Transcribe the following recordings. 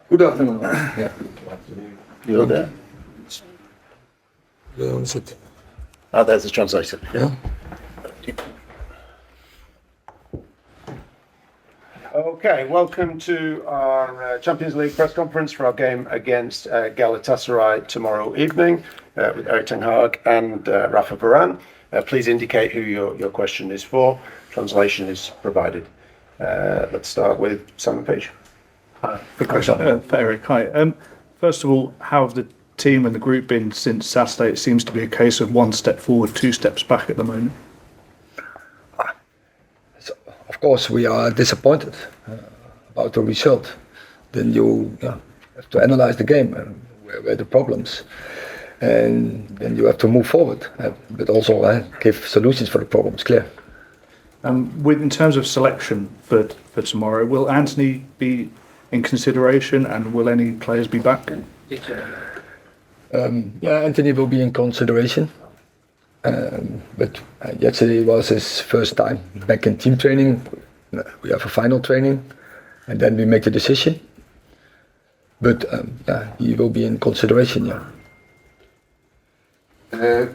Good afternoon. Yeah. You're there. Sit. Oh, there's the translator. Yeah. Okay, welcome to our Champions League press conference for our game against Galatasaray tomorrow evening with Erik Hag and Rafael Varane. Please indicate who your question is for. Translation is provided. Let's start with Simon Page. Erik, hi. First of all, how have the team and the group been since Saturday? It seems to be a case of one step forward, two steps back at the moment. Of course, we are disappointed about the result. Then you have to analyze the game and where the problems, and then you have to move forward, but also give solutions for the problems. Clear. In terms of selection for tomorrow, will Antony be in consideration, and will any players be back? Antony will be in consideration, but yesterday was his first time back in team training. We have a final training, and then we make the decision. But he will be in consideration.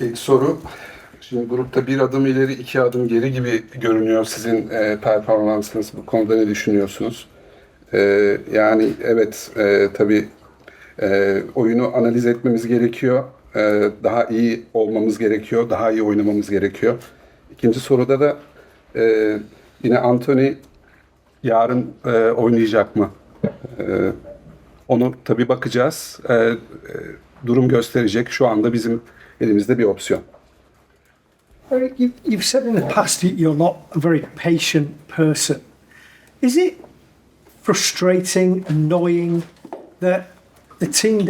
İlk soru, şimdi grupta bir adım ileri, iki adım geri gibi görünüyor sizin performansınız. Bu konuda ne düşünüyorsunuz? Yani evet, tabii oyunu analiz etmemiz gerekiyor. Daha iyi olmamız gerekiyor, daha iyi oynamamız gerekiyor. İkinci soruda da yine Antony yarın oynayacak mı? Onu tabii bakacağız. Durum gösterecek. Şu anda bizim elimizde bir opsiyon. Erik, you've said in the past that you're not a very patient person. Is it frustrating, annoying that the team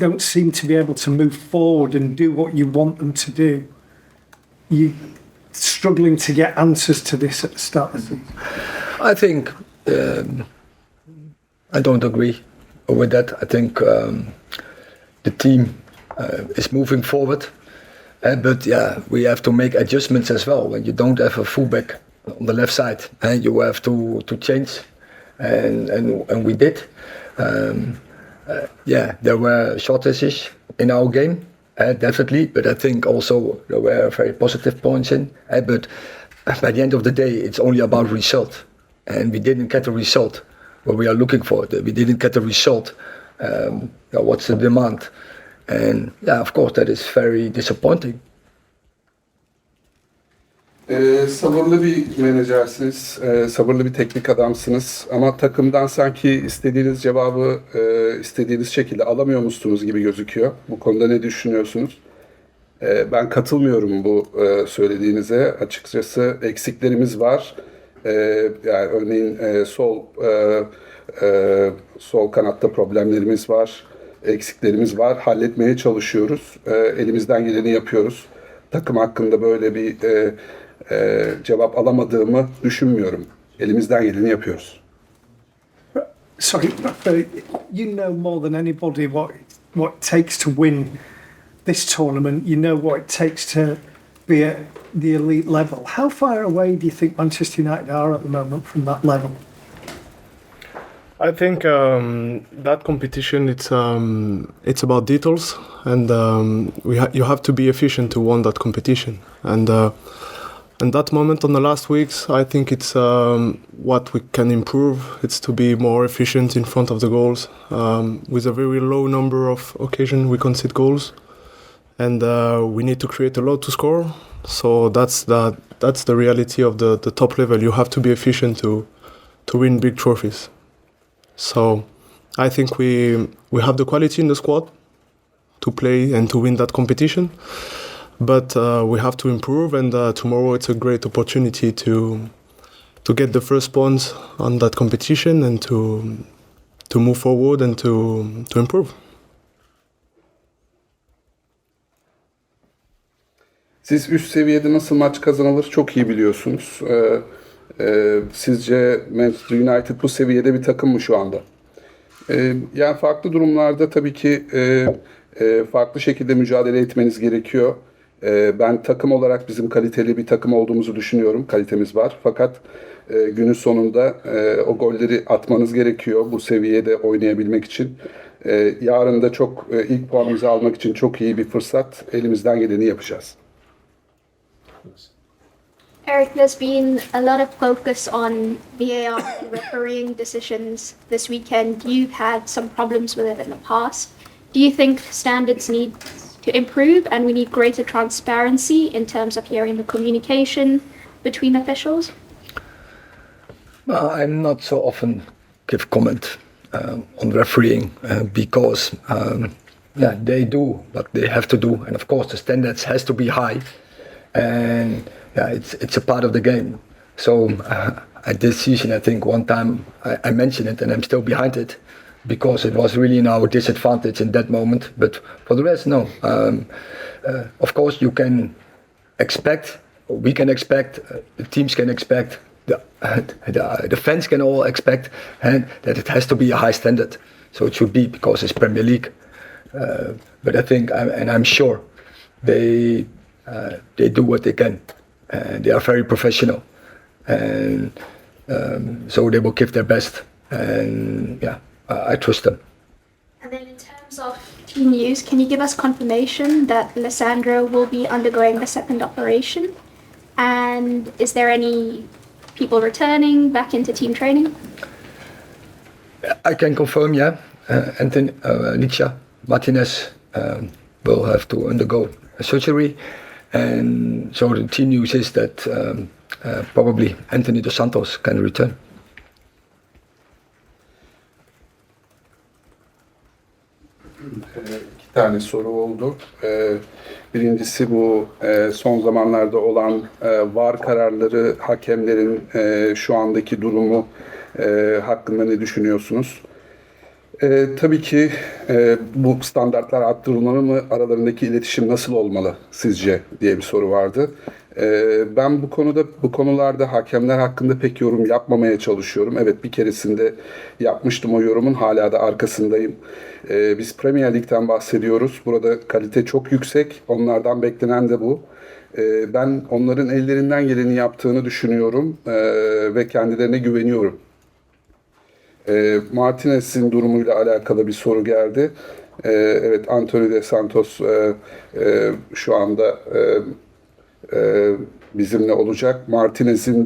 don't seem to be able to move forward and do what you want them to do? You struggling to get answers to this at the start of the season? I think I don't agree with that. I think the team is moving forward, but we have to make adjustments as well. When you don't have a fullback on the left side, and you have to change, and we did. There were shortages in our game, definitely, but I think also there were very positive points in. But by the end of the day, it's only about result, and we didn't get the result what we are looking for. We didn't get the result. What's the demand? And of course, that is very disappointing. Sabırlı bir menajersiniz, sabırlı bir teknik adamsınız ama takımdan sanki istediğiniz cevabı istediğiniz şekilde alamıyormuşsunuz gibi gözüküyor. Bu konuda ne düşünüyorsunuz? Ben katılmıyorum bu söylediğinize. Açıkçası eksiklerimiz var. Yani örneğin sol kanatta problemlerimiz var, eksiklerimiz var. Halletmeye çalışıyoruz. Elimizden geleni yapıyoruz. Takım hakkında böyle bir cevap alamadığımı düşünmüyorum. Elimizden geleni yapıyoruz. Sorry, you know more than anybody what it takes to win this tournament. You know what it takes to be at the elite level. How far away do you think Manchester United are at the moment from that level? I think that competition it's about details, and you have to be efficient to win that competition. And that moment on the last weeks, I think it's what we can improve. It's to be more efficient in front of the goals. With a very low number of occasions, we concede goals, and we need to create a lot to score. So that's the reality of the top level. You have to be efficient to win big trophies. So I think we have the quality in the squad to play and to win that competition. But we have to improve, and tomorrow it's a great opportunity to get the first points on that competition and to move forward and to improve. Siz üst seviyede nasıl maç kazanılır çok iyi biliyorsunuz. Sizce Manchester United bu seviyede bir takım mı şu anda? Yani farklı durumlarda tabii ki farklı şekilde mücadele etmeniz gerekiyor. Ben takım olarak bizim kaliteli bir takım olduğumuzu düşünüyorum. Kalitemiz var. Fakat Günün sonunda o golleri atmanız gerekiyor bu seviyede oynayabilmek için. Yarın da ilk puanımızı almak için çok iyi bir fırsat. Elimizden geleni yapacağız. Erik, there's been a lot of focus on VAR and refereeing decisions this weekend. You've had some problems with it in the past. Do you think standards need to improve and we need greater transparency in terms of hearing the communication between officials? I'm not so often give comment on refereeing because they do what they have to do, and of course the standards has to be high, and it's a part of the game. So at this season, I think one time I mentioned it, and I'm still behind it because it was really in our disadvantage in that moment. But for the rest, no. Of course, you can expect, we can expect, the teams can expect. The fans can all expect that it has to be a high standard. So it should be because it's Premier League. But I think, and I'm sure, they do what they can. And they are very professional. And so they will give their best. And I trust them. And then in terms of team news, can you give us confirmation that Lisandro will be undergoing the second operation? And is there any people returning back into team training? I can confirm, Antony, Licha, Martínez will have to undergo a surgery. And so the team news is that probably Anthony dos Santos can return. İki tane soru oldu. Birincisi bu son zamanlarda olan VAR kararları, hakemlerin şu andaki durumu hakkında ne düşünüyorsunuz? Tabii ki bu standartlar arttırılmalı mı? Aralarındaki iletişim nasıl olmalı sizce diye bir soru vardı. Ben bu konularda hakemler hakkında pek yorum yapmamaya çalışıyorum. Evet, bir keresinde yapmıştım o yorumun, hala da arkasındayım. Biz Premier Lig'den bahsediyoruz. Burada kalite çok yüksek. Onlardan beklenen de bu. Ben onların ellerinden geleni yaptığını düşünüyorum ve kendilerine güveniyorum. Martinez'in durumuyla alakalı bir soru geldi. Evet, Antony dos Santos şu anda bizimle olacak. Martinez'in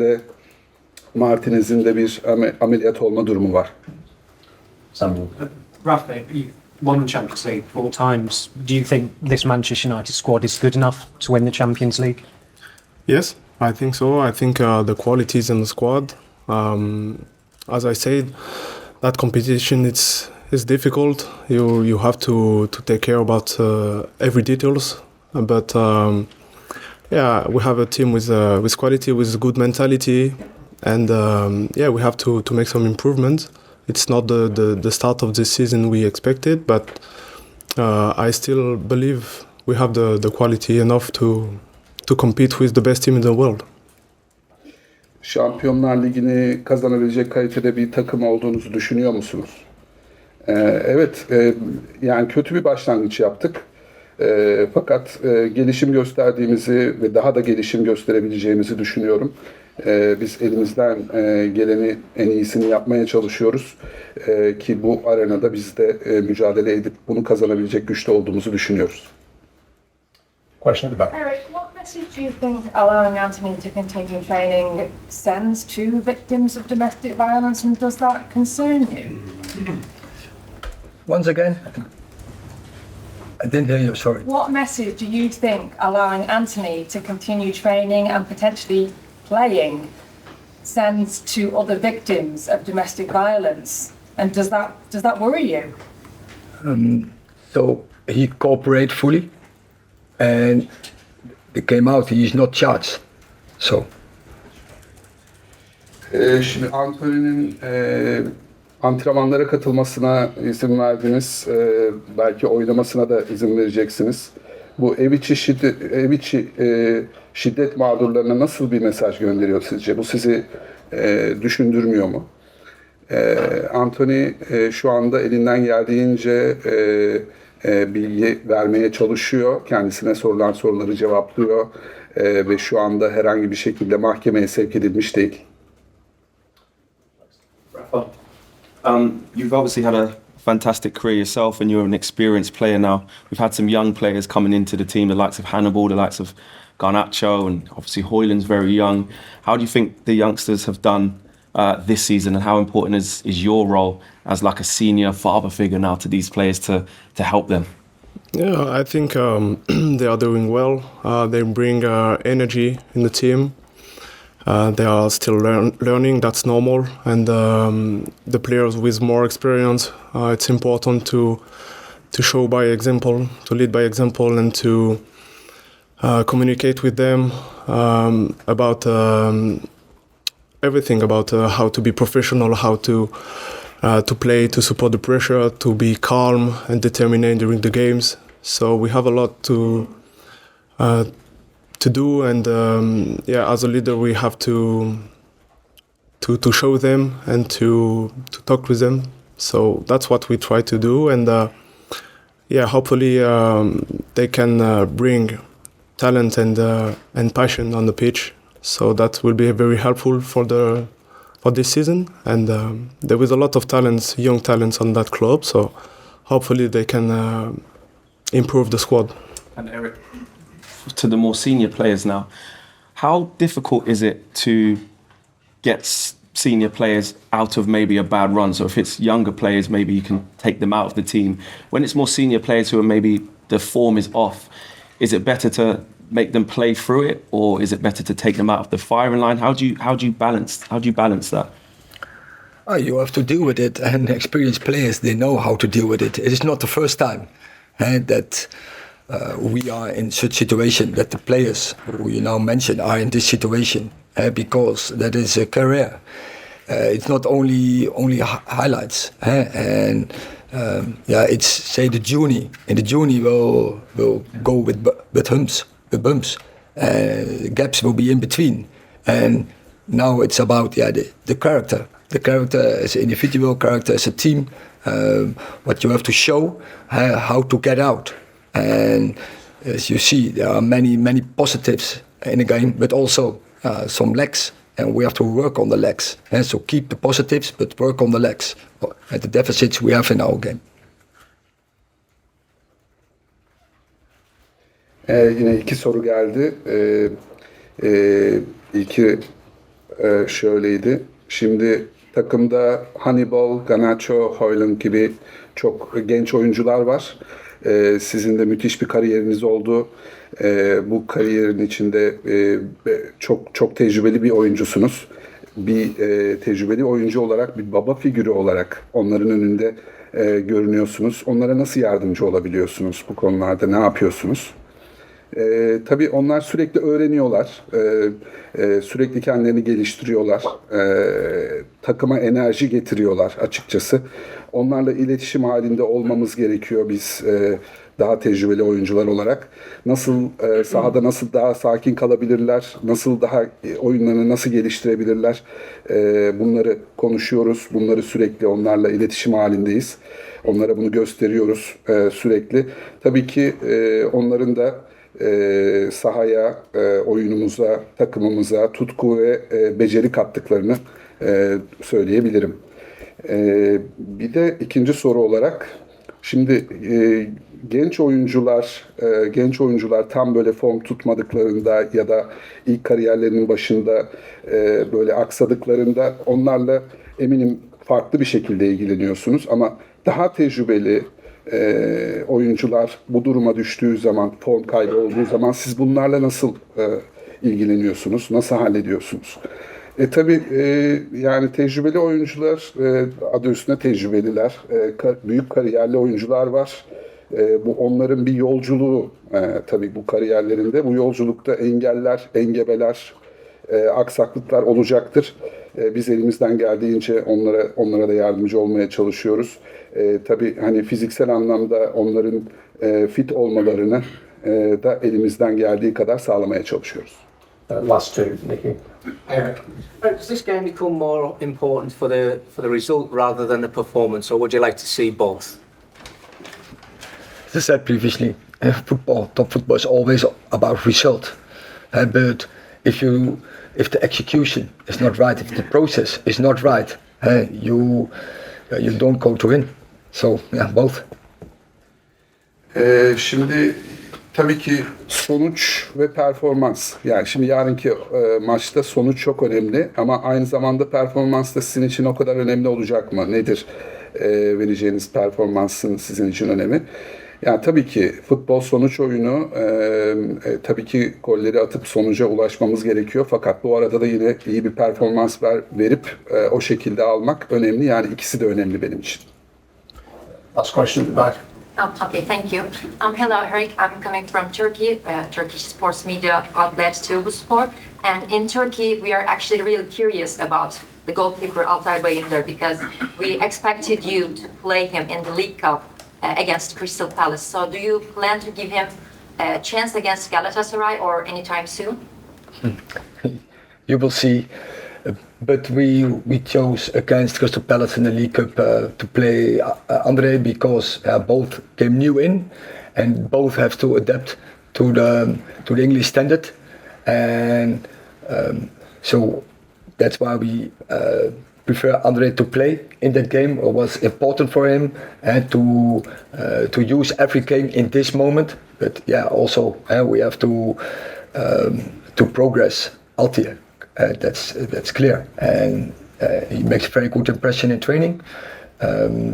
de bir ameliyat olma durumu var. Raphael, you've won the Champions League 4 times. Do you think this Manchester United squad is good enough to win the Champions League? Yes, I think so. I think the qualities in the squad. As I said, that competition is difficult. You have to take care about every details. But we have a team with quality, with good mentality, and we have to make some improvements. It's not the start of the season we expected, but I still believe we have the quality enough to compete with the best team in the world. Şampiyonlar Ligi'ni kazanabilecek kalitede bir takım olduğunuzu düşünüyor musunuz? Evet, yani kötü bir başlangıç yaptık. Fakat gelişim gösterdiğimizi ve daha da gelişim gösterebileceğimizi düşünüyorum. Biz elimizden geleni en iyisini yapmaya çalışıyoruz ki bu arenada biz de mücadele edip bunu kazanabilecek güçte olduğumuzu düşünüyoruz. Question at the back. Erik, what message do you think allowing Antony to continue training sends to victims of domestic violence, and does that concern you? Once again, I didn't hear you, sorry. What message do you think allowing Antony to continue training and potentially playing sends to other victims of domestic violence, and does that worry you? So he cooperated fully, and it came out he is not charged. So. Şimdi Antony'nin antrenmanlara katılmasına izin verdiniz. Belki oynamasına da izin vereceksiniz. Bu ev içi şiddet mağdurlarına nasıl bir mesaj gönderiyor sizce? Bu sizi düşündürmüyor mu? Antony şu anda elinden geldiğince bilgi vermeye çalışıyor. Kendisine sorulan soruları cevaplıyor ve şu anda herhangi bir şekilde mahkemeye sevk edilmiş değil. You've obviously had a fantastic career yourself, and you're an experienced player now. We've had some young players coming into the team, the likes of Hannibal, the likes of Garnacho, and obviously Højlund's very young. How do you think the youngsters have done this season, and how important is your role as like a senior father figure now to these players to help them? Yeah, I think they are doing well. They bring energy in the team. They are still learning, that's normal. And the players with more experience, it's important to show by example, to lead by example, and to communicate with them about everything, about how to be professional, how to play, to support the pressure, to be calm and determined during the games. So we have a lot to do, and as a leader we have to show them and to talk with them. So that's what we try to do, and hopefully they can bring talent and passion on the pitch. So that will be very helpful for this season, and there is a lot of talents, young talents on that club. So hopefully they can improve the squad. And Erik, to the more senior players now, how difficult is it to get senior players out of maybe a bad run? So if it's younger players, maybe you can take them out of the team. When it's more senior players who are maybe the form is off, is it better to make them play through it, or is it better to take them out of the firing line? How do you balance that? You have to deal with it, and experienced players, they know how to deal with it. It is not the first time that we are in such situation, that the players who you now mention are in this situation, because that is a career. It's not only highlights, and it's say the journey, and the journey will go with humps, with bumps, gaps will be in between, and now it's about the character. The character as an individual, character as a team, what you have to show, how to get out. And as you see, there are many positives in the game, but also some lacks, and we have to work on the lacks. And so keep the positives, but work on the lacks, the deficits we have in our game. Yine iki soru geldi. İlki şöyleydi. Şimdi takımda Hannibal, Garnacho, Højlund gibi çok genç oyuncular var. Sizin de müthiş bir kariyeriniz oldu. Bu kariyerin içinde çok tecrübeli bir oyuncusunuz. Bir tecrübeli oyuncu olarak, bir baba figürü olarak onların önünde görünüyorsunuz. Onlara nasıl yardımcı olabiliyorsunuz bu konularda? Ne yapıyorsunuz? Tabii onlar sürekli öğreniyorlar, sürekli kendilerini geliştiriyorlar, takıma enerji getiriyorlar açıkçası. Onlarla iletişim halinde olmamız gerekiyor biz daha tecrübeli oyuncular olarak. Nasıl sahada nasıl daha sakin kalabilirler, nasıl daha oyunlarını nasıl geliştirebilirler, bunları konuşuyoruz, bunları sürekli onlarla iletişim halindeyiz. Onlara bunu gösteriyoruz sürekli. Tabii ki onların da sahaya, oyunumuza, takımımıza tutku ve beceri kattıklarını söyleyebilirim. Bir de ikinci soru olarak, şimdi genç oyuncular tam böyle form tutmadıklarında ya da ilk kariyerlerinin başında böyle aksadıklarında onlarla eminim farklı bir şekilde ilgileniyorsunuz, ama daha tecrübeli oyuncular bu duruma düştüğü zaman, form kaybı olduğu zaman siz bunlarla nasıl ilgileniyorsunuz, nasıl hallediyorsunuz? Tabii yani tecrübeli oyuncular, adı üstünde tecrübeliler, büyük kariyerli oyuncular var. Bu onların bir yolculuğu tabii bu kariyerlerinde. Bu yolculukta engeller, engebeler, aksaklıklar olacaktır. Biz elimizden geldiğince onlara da yardımcı olmaya çalışıyoruz. Tabii hani fiziksel anlamda onların fit olmalarını da elimizden geldiği kadar sağlamaya çalışıyoruz. Last two, Nicky. Does this game become more important for the result rather than the performance, or would you like to see both? As I said previously, top football is always about result. But if the execution is not right, if the process is not right, you don't go to win. So yeah, both. Şimdi tabii ki sonuç ve performans. Yani şimdi yarınki maçta sonuç çok önemli ama aynı zamanda performans da sizin için o kadar önemli olacak mı? Nedir vereceğiniz performansın sizin için önemi? Yani tabii ki futbol sonuç oyunu, tabii ki golleri atıp sonuca ulaşmamız gerekiyor. Fakat bu arada da yine iyi bir performans verip o şekilde almak önemli. Yani ikisi de önemli benim için. Last question at the back. Okay, thank you. Hello, Erik. I'm coming from Turkey, Turkish sports media outlet Sport. And in Turkey, we are actually really curious about the goalkeeper Altay Bayindir because we expected you to play him in the League Cup against Crystal Palace. So do you plan to give him a chance against Galatasaray or anytime soon? You will see. But we chose against Crystal Palace in the League Cup to play Andre because both came new in and both have to adapt to the English standard, and so that's why we prefer Andre to play in that game. It was important for him and to use every game in this moment. But yeah, also we have to progress Altia. That's clear, and he makes a very good impression in training.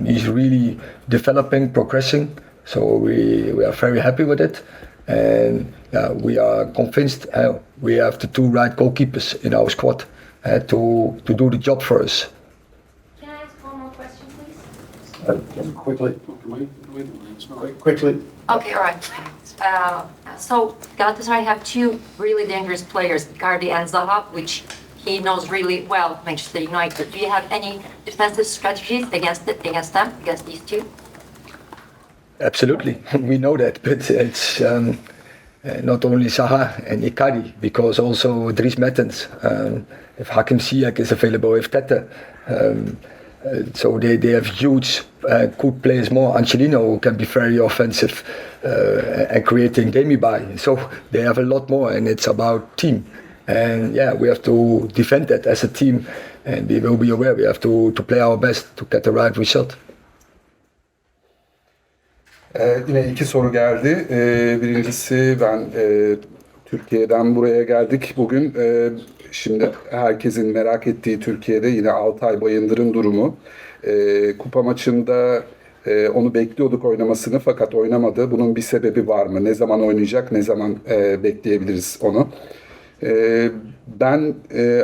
He's really developing, progressing, so we are very happy with it, and we are convinced we have the two right goalkeepers in our squad to do the job for us. Can I ask one more question, please? Quickly. Okay, all right. So Galatasaray have two really dangerous players, Icardi and Zaha, which he knows really well, Manchester United. Do you have any defensive strategies against them, against these two? Absolutely, we know that, but it's not only Zaha and Icardi, because also Dries Mertens, if Hakim Ziyech is available, if Tete, so they have huge good players more. Angelino, who can be very offensive and creating game by. So they have a lot more, and it's about team. And yeah, we have to defend that as a team, and we will be aware we have to play our best to get the right result. Yine iki soru geldi. Birincisi ben Türkiye'den buraya geldik bugün. Şimdi herkesin merak ettiği Türkiye'de yine Altay Bayındır'ın durumu. Kupa maçında onu bekliyorduk oynamasını fakat oynamadı. Bunun bir sebebi var mı? Ne zaman oynayacak? Ne zaman bekleyebiliriz onu? Ben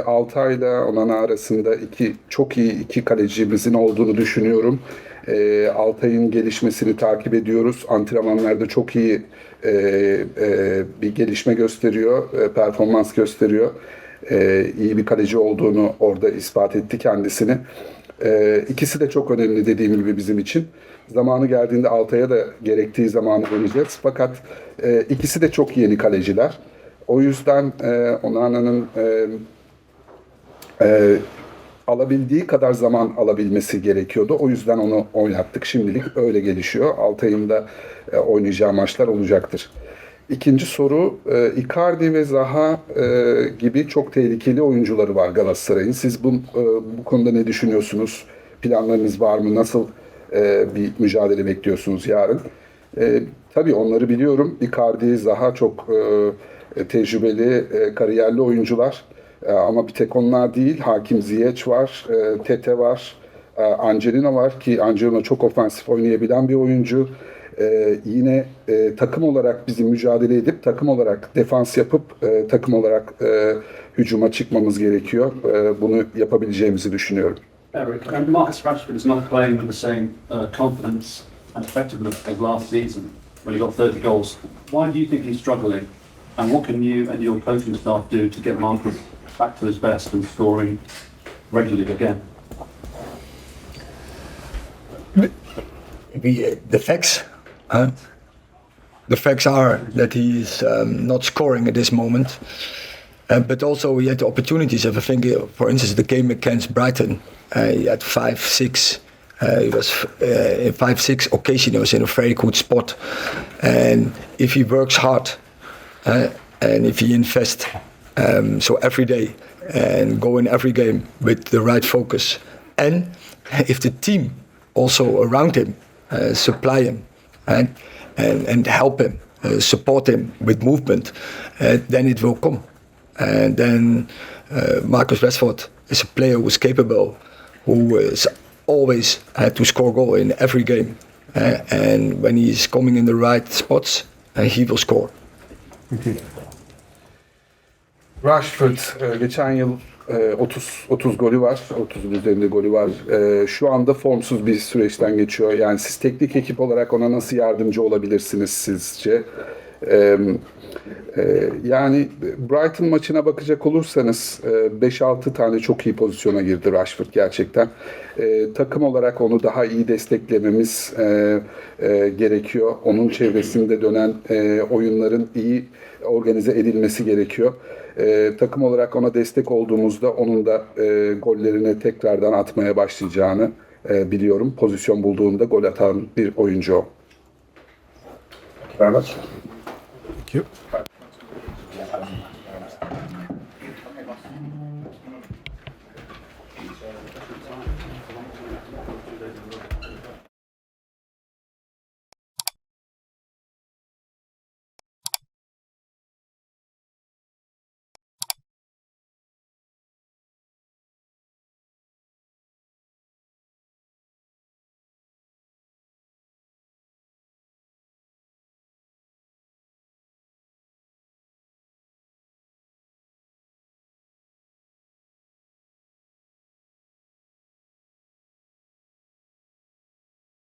Altay'la Onana arasında çok iyi iki kalecimizin olduğunu düşünüyorum. Altay'ın gelişmesini takip ediyoruz. Antrenmanlarda çok iyi bir gelişme gösteriyor, performans gösteriyor. İyi bir kaleci olduğunu orada ispat etti kendisini. İkisi de çok önemli dediğim gibi bizim için. Zamanı geldiğinde Altay'a da gerektiği zamanı vereceğiz. Fakat ikisi de çok yeni kaleciler. O yüzden Onana'nın alabildiği kadar zaman alabilmesi gerekiyordu. O yüzden onu oynattık. Şimdilik öyle gelişiyor. Altay'ın da oynayacağı maçlar olacaktır. İkinci soru, Icardi ve Zaha gibi çok tehlikeli oyuncuları var Galatasaray'ın. Siz bu konuda ne düşünüyorsunuz? Planlarınız var mı? Nasıl bir mücadele bekliyorsunuz yarın? Tabii onları biliyorum. Icardi, Zaha çok tecrübeli, kariyerli oyuncular. Ama bir tek onlar değil. Hakim Ziyech var, Tete var, Angelino var ki Angelino çok ofansif oynayabilen bir oyuncu. Yine takım olarak bizim mücadele edip takım olarak defans yapıp takım olarak hücuma çıkmamız gerekiyor. Bunu yapabileceğimizi düşünüyorum. Erik, Marcus Rashford is not playing with the same confidence and effectiveness as last season when he got 30 goals. Why do you think he's struggling? And what can you and your coaching staff do to get Marcus back to his best and scoring regularly again? The facts are that he is not scoring at this moment, but also he had the opportunities. If I think, for instance, the game against Brighton, he had 5-6. He was in 5-6 occasions. He was in a very good spot, and if he works hard and if he invests, so every day and go in every game with the right focus, and if the team also around him, supply him, and help him, support him with movement, then it will come. And then Marcus Rashford is a player who is capable, who is always had to score goal in every game. And when he's coming in the right spots, he will score. Rashford geçen yıl 30 golü var, 30'un üzerinde golü var. Şu anda formsuz bir süreçten geçiyor. Yani siz teknik ekip olarak ona nasıl yardımcı olabilirsiniz sizce? Yani Brighton maçına bakacak olursanız 5-6 tane çok iyi pozisyona girdi Rashford gerçekten. Takım olarak onu daha iyi desteklememiz gerekiyor. Onun çevresinde dönen oyunların iyi organize edilmesi gerekiyor. Takım olarak ona destek olduğumuzda onun da gollerini tekrardan atmaya başlayacağını biliyorum. Pozisyon bulduğunda gol atan bir oyuncu o. Very much. Thank you.